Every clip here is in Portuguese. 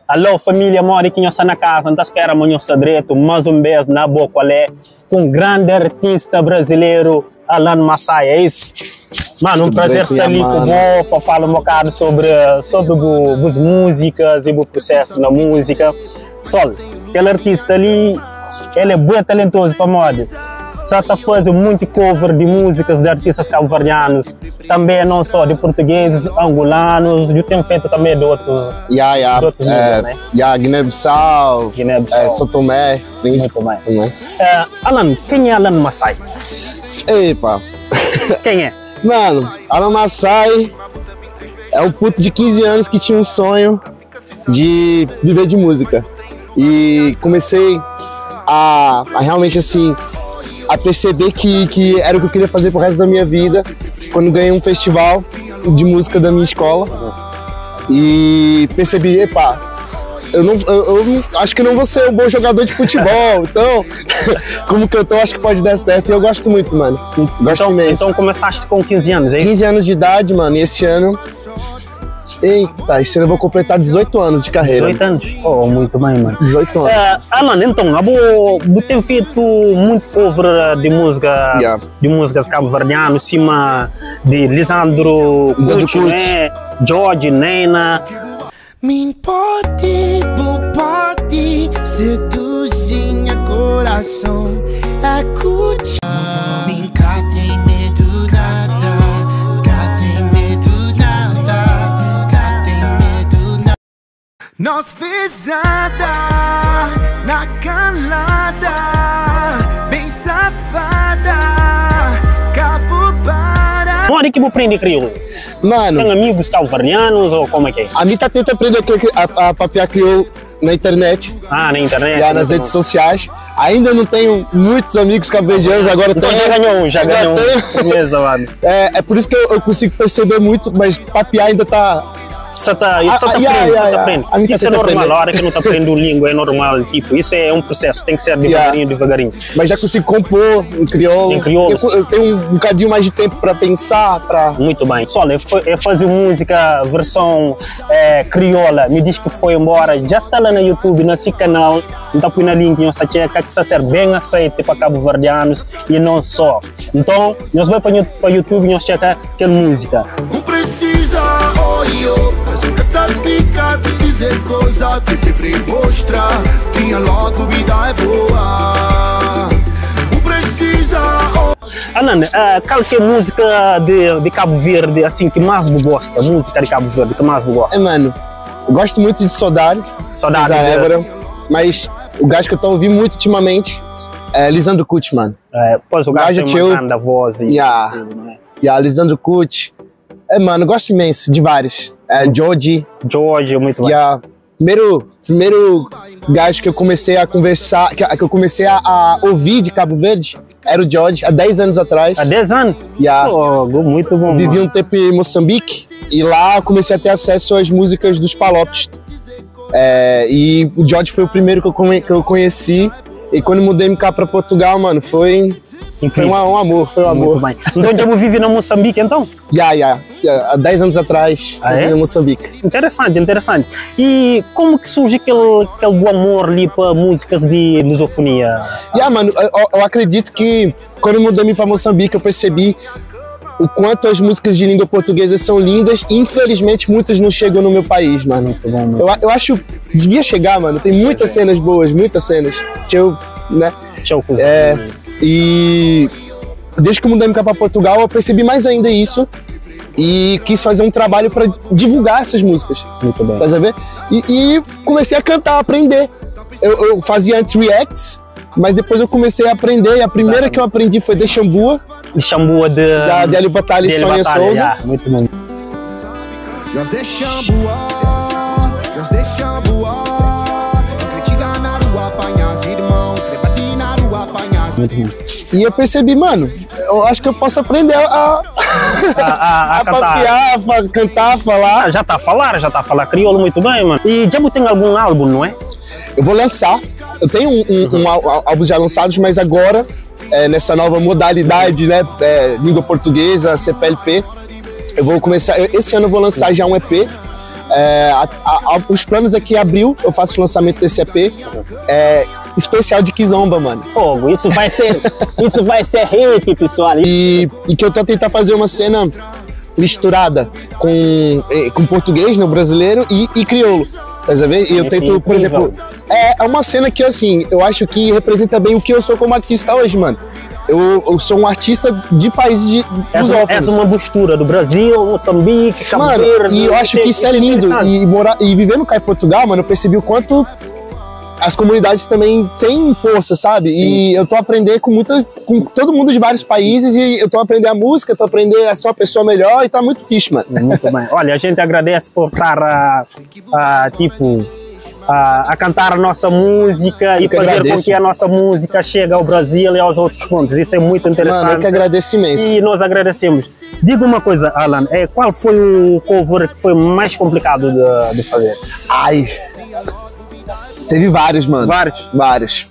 Alô, família, mora que nós está na casa, não espera amanhã direito, mais um beijo na boca, com um grande artista brasileiro, Alan Massaia, é isso? Mano, um prazer estar ali com você para falar um bocado sobre as músicas e o processo da música. Sol, aquele artista ali, ele é bem talentoso para moda. Só está fazendo muito cover de músicas de artistas cabo-verdianos, também não só de portugueses, angolanos, eu tenho feito também de outros, de outros níveis, né? Guiné-Bissau, São Tomé, muito bem. Alan, quem é Alan Massaia? Epa! Quem é? Mano, Alan Massaia é um puto de 15 anos que tinha um sonho de viver de música. E comecei a realmente assim, a perceber que era o que eu queria fazer pro resto da minha vida, quando ganhei um festival de música da minha escola. E percebi, epa, eu acho que não vou ser um bom jogador de futebol, então, como que eu tô, acho que pode dar certo. E eu gosto muito, mano. Gosto imenso. Então começaste com 15 anos, é isso? 15 anos de idade, mano, e esse ano... Eita, esse ano eu vou completar 18 anos de carreira. 18 anos? Oh, muito bem, mano. 18 anos. Alan, então, você tem feito muito cover de música, de músicas cabo-verdianas, cima de Lisandro Cucci, né? Jorge, Nena. Me pode, seduzir coração, é Cucci. Me tem medo nada. Nós pesada, na calada, bem safada, cabo para. Onde que você aprende crioulo? Mano, tem amigos cabo-verdianos ou como é que é? A mim tá tentando aprender a papiar crioulo na internet. Ah, na internet? Já nas redes sociais. Ainda não tenho muitos amigos cabo-verdianos, agora então tenho. Já ganhou um. Beleza, mano. É por isso que eu consigo perceber muito, mas papiar ainda tá... Você aprende. Isso é normal, a hora que não está aprendendo língua é normal, tipo, isso é um processo, tem que ser devagarinho. Mas já consigo compor em crioulo. Eu tenho um bocadinho mais de tempo para pensar, Muito bem. Só, eu fazer música versão crioula, me diz que foi embora, já está lá no YouTube, nesse canal, então põe na link, nós está checa, que está ser bem aceito para cabo-verdianos e não só. Então, nós vamos para o YouTube e nós checa aquela música. Não precisa, mas nunca tá picado dizer coisa, tem que mostrar que a logo vida é boa. Não precisa. Alan, qual que é a música de Cabo Verde, assim, que mais me gosta? Música de Cabo Verde que mais me gosta? Mano, eu gosto muito de Saudade. Mas o gajo que eu tô ouvindo muito ultimamente é Lisandro Cucci, mano. Pois o gajo tem uma grande voz. Lisandro Cucci. Mano, eu gosto imenso de vários. Jorge, muito bem. Primeiro gajo que eu comecei a conversar, que eu comecei a ouvir de Cabo Verde, era o Jorge, há 10 anos atrás. Há 10 anos? Muito bom. Vivi um tempo em Moçambique e lá eu comecei a ter acesso às músicas dos Palopes. E o Jorge foi o primeiro que eu conheci. E quando mudei cá para Portugal, mano, foi um amor, Muito bem. Então já vive na Moçambique, então? Há 10 anos atrás, em Moçambique. Interessante. E como que surge aquele bom amor ali para músicas de lusofonia? Mano, eu acredito que quando eu mudei para Moçambique, eu percebi o quanto as músicas de língua portuguesa são lindas e infelizmente muitas não chegam no meu país, mano. Muito bom, mano. Eu acho que devia chegar, mano. Tem muitas cenas boas, muitas cenas. E desde que eu mudei para Portugal, eu percebi mais ainda isso e quis fazer um trabalho para divulgar essas músicas. Muito bem. Tá ver? E comecei a cantar, a aprender. Eu fazia antes reacts, mas depois eu comecei a aprender e a primeira que eu aprendi foi de Xambua. Da Délio Batalha e Sônia Souza. Muito bom. Nós deixamos E eu percebi, mano, eu acho que eu posso aprender a papiar, a cantar, a falar. Já tá a falar crioulo muito bem, mano. E já tem algum álbum, não é? Eu vou lançar. Eu tenho álbuns já lançados, mas agora, nessa nova modalidade, né, língua portuguesa, CPLP, eu vou começar. Esse ano eu vou lançar já um EP Os planos é que em abril eu faço o lançamento desse EP especial de Kizomba, mano. Fogo, isso vai ser hip, pessoal. E que eu tô tentando fazer uma cena misturada com português, no brasileiro, e crioulo. Tá vendo? E eu tento, por exemplo, é uma cena que, assim, eu acho que representa bem o que eu sou como artista hoje, mano. Eu sou um artista de países lusófonos. Essa é uma mistura do Brasil, Moçambique, Cabo Verde. E eu acho que isso é lindo. E vivendo cá em Portugal, mano, eu percebi o quanto as comunidades também têm força, sabe? Sim. E eu tô aprendendo com todo mundo de vários países, e eu tô aprendendo a música, tô aprendendo a ser uma pessoa melhor, e tá muito fixe, mano. Muito bem. Olha, a gente agradece por estar a cantar a nossa música e fazer com que a nossa música chegue ao Brasil e aos outros pontos. Isso é muito interessante. Mano, eu que agradeço imenso. E nós agradecemos. Diga uma coisa, Alan, qual foi o cover que foi mais complicado de fazer? Ai, teve vários, mano. Vários.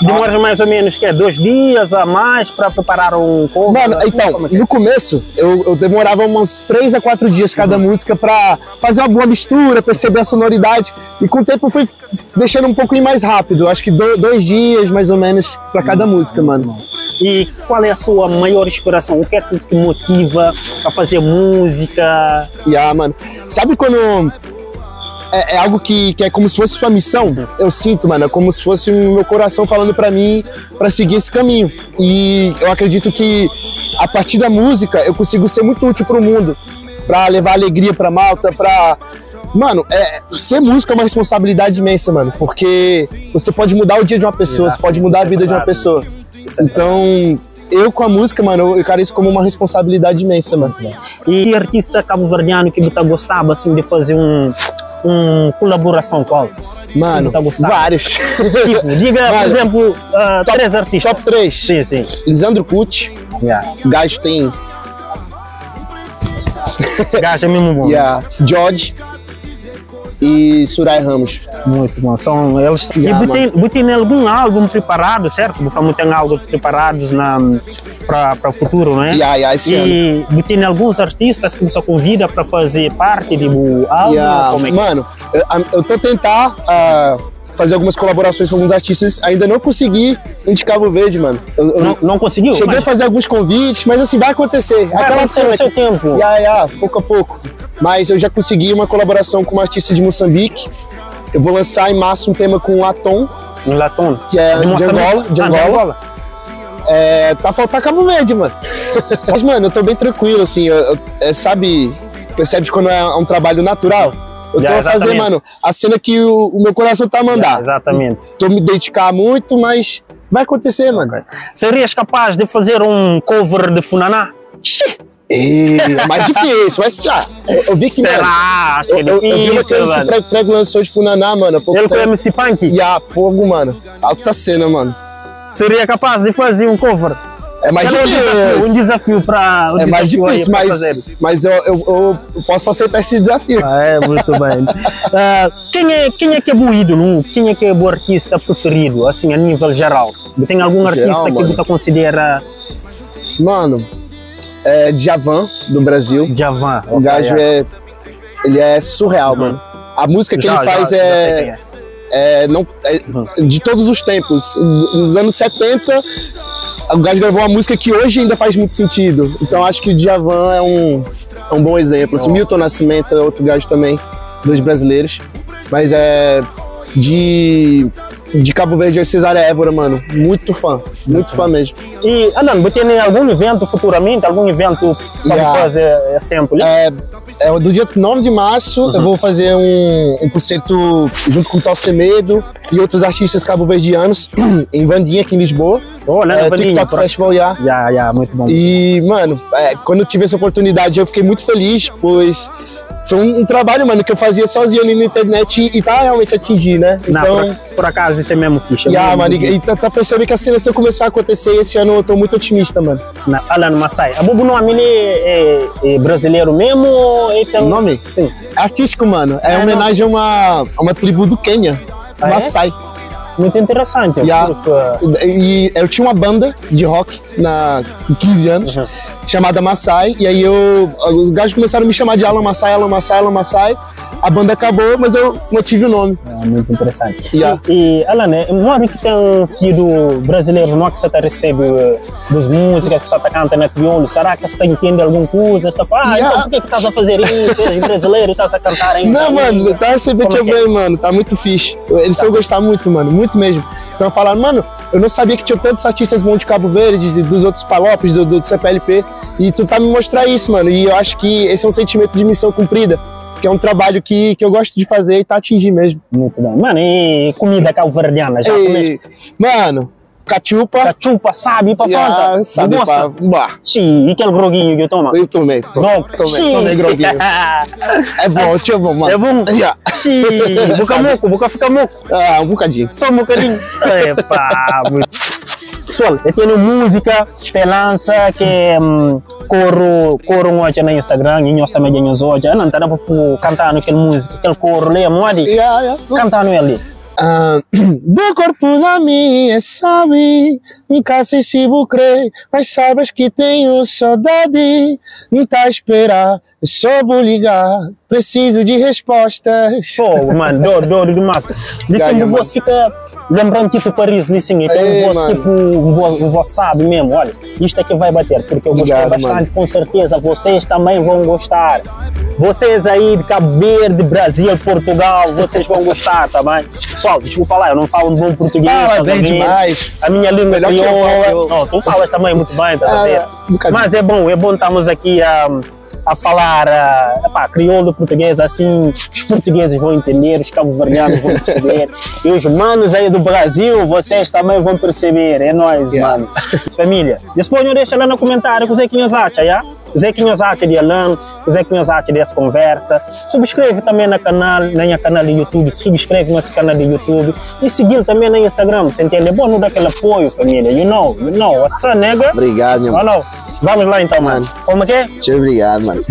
Demora mais ou menos 2 dias a mais para preparar um cover? Mano, então, no começo eu demorava uns 3 a 4 dias cada música para fazer uma boa mistura, perceber a sonoridade, e com o tempo eu fui deixando um pouquinho mais rápido, acho que 2 dias mais ou menos para cada música, mano. E qual é a sua maior inspiração? O que é que te motiva a fazer música? Mano, sabe quando é algo que é como se fosse sua missão? Eu sinto, mano, é como se fosse o meu coração falando pra mim pra seguir esse caminho. E eu acredito que a partir da música eu consigo ser muito útil pro mundo, pra levar alegria pra malta, Mano, ser músico é uma responsabilidade imensa, mano, porque você pode mudar o dia de uma pessoa, você pode mudar a vida de uma pessoa. Então, eu com a música, mano, eu encaro isso como uma responsabilidade imensa, mano. E artista cabo-verdiano que você gostava, assim, de fazer uma colaboração qual? Mano, vários. Tipo, diga, por exemplo, 3 artistas. Top 3. Sim. Lisandro Cucci. Gajo tem... Gajo é mesmo bom. George e Surai Ramos. Muito bom. São eles. E tem algum álbum preparado, certo? Você tem álbuns preparados para o futuro, né? Esse ano. E tem alguns artistas que você convida para fazer parte do álbum? Como é que... Mano, eu tô tentando fazer algumas colaborações com alguns artistas. Ainda não consegui de Cabo Verde, mano. Não conseguiu? Cheguei a fazer alguns convites, mas assim, vai acontecer. Aquela cena no seu tempo. Pouco a pouco. Mas eu já consegui uma colaboração com uma artista de Moçambique. Eu vou lançar em março um tema com o Laton. Que é de Angola. Tá faltando Cabo Verde, mano. Mas, mano, eu tô bem tranquilo, assim. Sabe, percebe quando é um trabalho natural? Eu tô a fazer, mano, a cena que o meu coração tá a mandar. Exatamente. Tô me dedicar muito, mas vai acontecer, mano. Serias capaz de fazer um cover de Funaná? É mais difícil, mas eu vi que, será? Mano, eu vi uma que o Prego lançou de Funaná, mano. Ele com o MC Punk? Fogo, mano. Alta cena, mano. Seria capaz de fazer um cover? É mais difícil. Um desafio para... É mais difícil, mas eu posso aceitar esse desafio. Muito bem. Quem é que é o ídolo? Quem é que é o artista preferido, assim, a nível geral? Tem algum artista que você considera... Mano, Djavan, do Brasil. Djavan. O gajo ele é surreal, mano. A música que ele faz de todos os tempos. Nos anos 70, o gajo gravou uma música que hoje ainda faz muito sentido. Então acho que o Djavan é um bom exemplo. Assim, Milton Nascimento é outro gajo também, 2 brasileiros. Mas de Cabo Verde é Cesária Évora, mano. Muito fã mesmo. E, Alan, você tem algum evento futuramente? Algum evento para fazer esse tempo? Do dia 9 de março eu vou fazer um concerto junto com o Tossemedo e outros artistas cabo-verdianos em Vandinha, aqui em Lisboa. TikTok Festival, muito bom. E, mano, quando eu tive essa oportunidade eu fiquei muito feliz, pois foi um trabalho, mano, que eu fazia sozinho ali na internet e tá realmente atingir, né? Então, por acaso, isso é mesmo ficha. Mano, e tá percebendo que as cenas estão começando a acontecer e esse ano eu tô muito otimista, mano. Alan Masai, a Bubu nome é brasileiro mesmo? O nome? Sim. É artístico, mano. É homenagem a uma tribo do Quênia, Maasai. Muito interessante. E eu tinha uma banda de rock com 15 anos. chamada Massai, e aí os gajos começaram a me chamar de Alan Massai, Alan Massai, Alan Massai. A banda acabou, mas eu mantive o nome. Muito interessante. Yeah. E Alan, moro que tem sido brasileiros, não é que você está recebendo dos músicas que você está cantando na crioulo, será que você está entendendo alguma coisa? Você está falando, então por que estás a fazer isso? És brasileiro e estás a cantar ainda? Não, mano, tá recebendo bem, mano, tá muito fixe. Eles estão gostando muito, mano, muito mesmo. Então falaram, mano, eu não sabia que tinha tantos artistas bons de Cabo Verde, dos outros palopes, do CPLP, e tu tá me mostrando isso, mano, e eu acho que esse é um sentimento de missão cumprida. Que é um trabalho que eu gosto de fazer e tá atingindo mesmo. Muito bem. Mano, e comida cabo-verdiana, já comeste? Mano, cachupa. Cachupa, sabe pra fanta? Sabe pra... Sim, e aquele groguinho que eu tomo? Eu tomei groguinho. É bom, tio, bom, mano. É bom? Sim, boca fica moco. Ah, um bocadinho. Só um bocadinho. Epa, pessoal, eu tenho música, lança que coro hoje no Instagram, e nós também temos hoje. Eu não estava cantando aquela música, aquele coro ali, moade. Cantando ali. Do corpo na minha, sabe? Nunca sei se vou crer, mas sabes que tenho saudade. Não tá a esperar, eu só vou ligar. Preciso de respostas. Pô, mano, dor demais. Listen, o voz fica lembrando tipo Paris, listen, então o voz tipo, o voz sabe mesmo, olha, isto é que vai bater, porque eu gostei bastante, mano. Com certeza, vocês também vão gostar. Vocês aí de Cabo Verde, Brasil, Portugal, vocês vão gostar, tá bem? Pessoal, desculpa lá, eu não falo um bom português, tá bem demais. A minha língua é crioula. Não, tu falas também muito bem, tá a ver? Mas é bom estarmos aqui a falar crioulo português, assim os portugueses vão entender, os cabo-verdianos vão perceber, e os manos aí do Brasil, vocês também vão perceber, é nóis, mano. Família, depois deixa lá no comentário o que vocês acham, já? O que vocês acham de Alan, o que vocês acham dessa conversa. Subscreve também no canal, na minha canal de YouTube, subscreve no nosso canal de YouTube e seguir também no Instagram, você entende? É bom não dar aquele apoio, família, you know, what's up, nega? Obrigado, meu mano. Vamos lá então, mano. Como é que é? Muito obrigado, mano.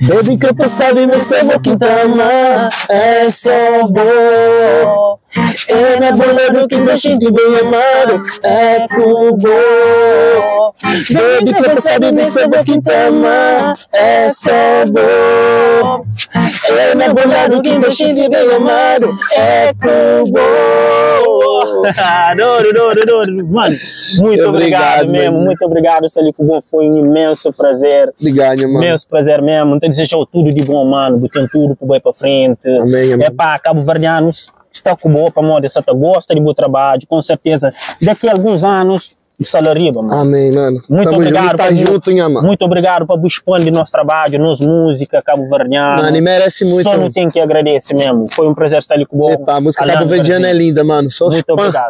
Baby, que eu passava e me sebo que tama é só bom. É na bola do que te senti bem amado é cubo. Baby, que eu passava e me sebo que tama é só bom. É na bola do que te senti bem amado é cubo. Mano, muito obrigado mesmo, mano. Muito obrigado, Salico Bom, foi um imenso prazer. Obrigado, mano. Imenso prazer mesmo. Então desejou tudo de bom, mano, botando tudo pro bem para frente. Amém, amém. É pá, cabo-verdianos, está com boa para moda, você gosta de bom trabalho, com certeza. Daqui a alguns anos, o salário, mano. Amém, mano. Muito obrigado. Tá junto, mano. Muito obrigado por expandir nosso trabalho, nossa música cabo-verdiana. Mano, e merece muito. Só não tem que agradecer mesmo. Foi um prazer estar ali com o Bom. A música cabo-verdiana é linda, mano. Sou muito fã. obrigado.